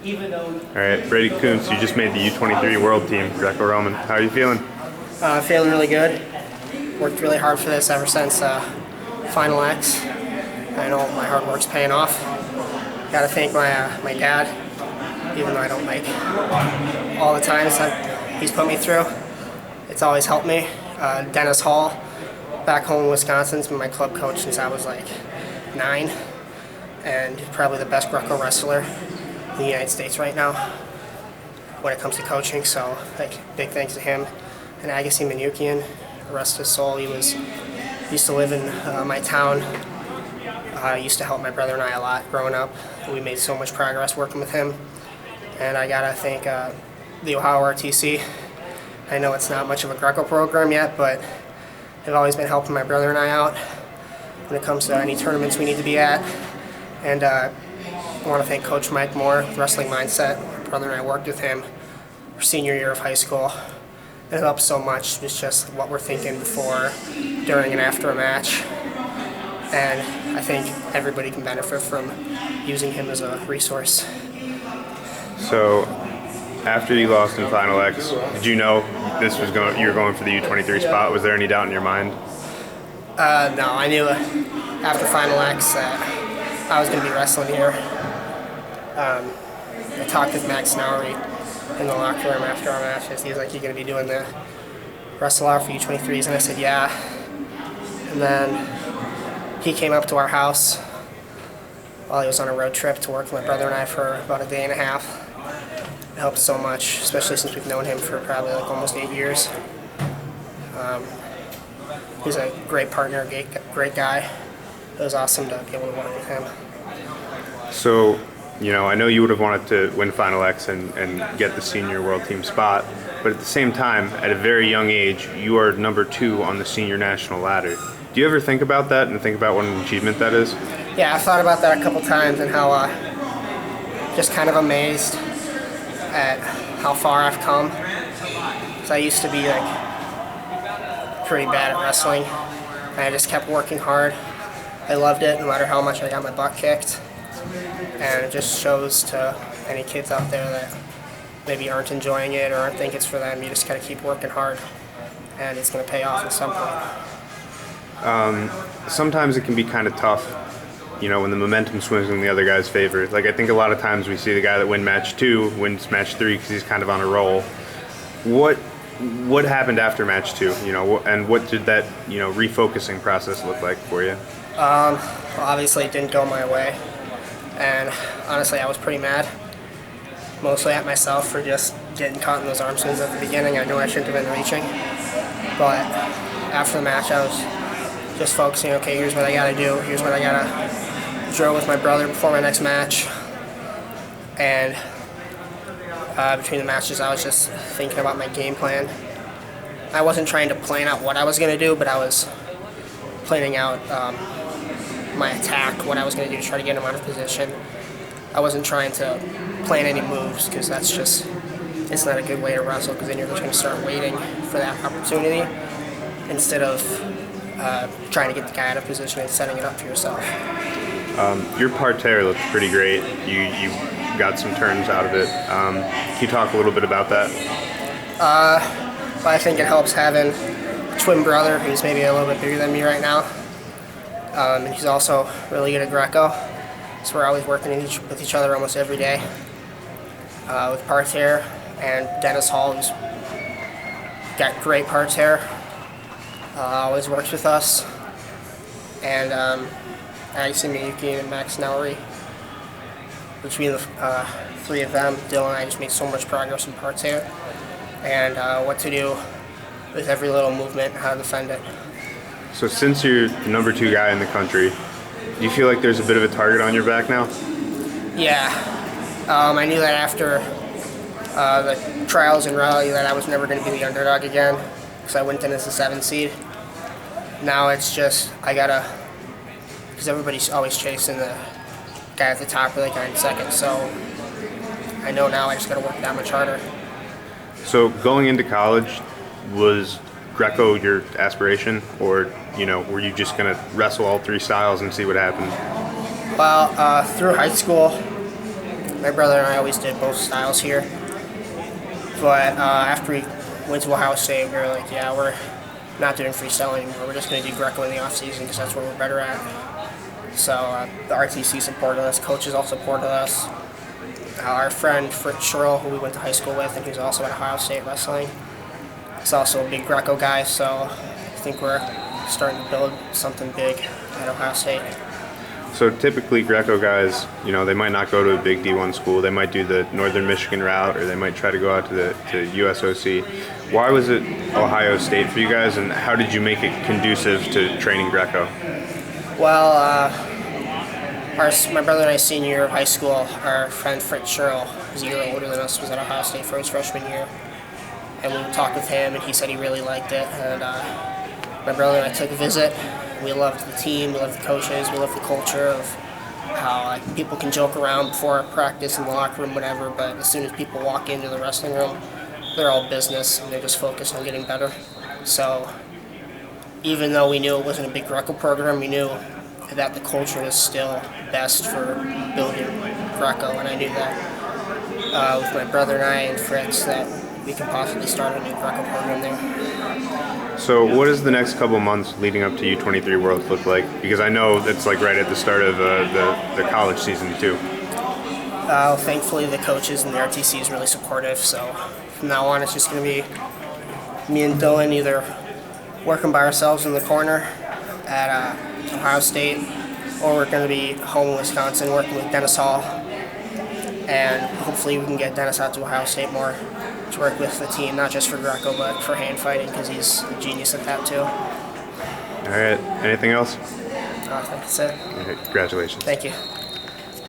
All right, Brady Koontz, you just made the U23 World Team, Greco-Roman. How are you feeling? Feeling really good. Worked really hard for this ever since Final X. I know my hard work's paying off. Got to thank my dad, even though I don't like all the times that he's put me through. It's always helped me. Dennis Hall, back home in Wisconsin, has been my club coach since I was like 9, and probably the best Greco wrestler in the United States right now when it comes to coaching. So big thanks to him. And Agassi Manukian, rest his soul. He used to live in my town. Used to help my brother and I a lot growing up. We made so much progress working with him. And I gotta thank the Ohio RTC. I know it's not much of a Greco program yet, but they've always been helping my brother and I out when it comes to any tournaments we need to be at. And I want to thank Coach Mike Moore, Wrestling Mindset. My brother and I worked with him our senior year of high school. It helps so much. It's just what we're thinking before, during, and after a match. And I think everybody can benefit from using him as a resource. So, after you lost in Final X, did you know you were going for the U23 spot? Was there any doubt in your mind? No, I knew after Final X that I was going to be wrestling here. I talked with Max Nowery in the locker room after our matches. He was like, "You're going to be doing the wrestle out for U23s?" And I said, "Yeah." And then he came up to our house while he was on a road trip to work with my brother and I for about a day and a half. It helped so much, especially since we've known him for probably like almost 8 years. He's a great partner, great guy. It was awesome to be able to work with him. So, I know you would have wanted to win Final X and get the senior world team spot, but at the same time, at a very young age, you are number 2 on the senior national ladder. Do you ever think about that and think about what an achievement that is? Yeah, I've thought about that a couple times and how just kind of amazed at how far I've come. Because I used to be pretty bad at wrestling, and I just kept working hard. I loved it no matter how much I got my butt kicked. And it just shows to any kids out there that maybe aren't enjoying it or aren't think it's for them. You just gotta keep working hard, and it's gonna pay off at some point. Sometimes it can be kind of tough, when the momentum swings in the other guy's favor. I think a lot of times we see the guy that wins match 2 wins match 3 because he's kind of on a roll. What happened after match 2, and what did that, refocusing process look like for you? Well, obviously it didn't go my way. And honestly, I was pretty mad, mostly at myself for just getting caught in those arm swings at the beginning. I knew I shouldn't have been reaching. But after the match, I was just focusing, okay, here's what I gotta do. Here's what I gotta drill with my brother before my next match. And between the matches, I was just thinking about my game plan. I wasn't trying to plan out what I was gonna do, but I was planning out my attack, what I was going to do to try to get him out of position. I wasn't trying to plan any moves because it's not a good way to wrestle, because then you're just going to start waiting for that opportunity instead of trying to get the guy out of position and setting it up for yourself. Your parterre looked pretty great. You got some turns out of it. Can you talk a little bit about that? I think it helps having a twin brother who's maybe a little bit bigger than me right now. And he's also really good at Greco, so we're always working with each other almost every day. With parterre, and Dennis Hall, who's got great parterre, always works with us. And Agassi Manukian and Max Nowery. Between the 3 of them, Dylan and I just made so much progress in parterre, and what to do with every little movement, how to defend it. So since you're the number 2 guy in the country, do you feel like there's a bit of a target on your back now? Yeah. I knew that after the trials in Raleigh that I was never going to be the underdog again, because I went in as a 7 seed. Now it's just, because everybody's always chasing the guy at the top or the guy in second, so I know now I just got to work that much harder. So going into college, was Greco your aspiration, or were you just going to wrestle all 3 styles and see what happened? Well, through high school, my brother and I always did both styles here. But after we went to Ohio State, we were like, yeah, we're not doing freestyle anymore. We're just going to do Greco in the off season because that's what we're better at. So the RTC supported us, coaches all supported us. Our friend Fritz Scherl, who we went to high school with, and he's also at Ohio State wrestling, he's also a big Greco guy. So I think we're starting to build something big at Ohio State. So typically Greco guys, they might not go to a big D1 school. They might do the Northern Michigan route, or they might try to go out to USOC. Why was it Ohio State for you guys, and how did you make it conducive to training Greco? Well, my brother and I, senior year of high school, our friend Fritz Scherl, who's a year older than us, was at Ohio State for his freshman year. And we talked with him, and he said he really liked it. And my brother and I took a visit. We loved the team, we loved the coaches, we loved the culture of how people can joke around before practice in the locker room, whatever, but as soon as people walk into the wrestling room, they're all business and they're just focused on getting better. So even though we knew it wasn't a big Greco program, we knew that the culture is still best for building Greco, and I knew that with my brother and I and Fritz that we can possibly start a new Greco program there. So what does the next couple months leading up to U23 Worlds look like? Because I know it's like right at the start of the college season too. Thankfully the coaches and the RTC is really supportive, so from now on it's just going to be me and Dylan either working by ourselves in the corner at Ohio State, or we're going to be home in Wisconsin working with Dennis Hall, and hopefully we can get Dennis out to Ohio State more to work with the team, not just for Greco but for hand fighting, because he's a genius at that too. All right, anything else? I think that's it. All right, congratulations. Thank you.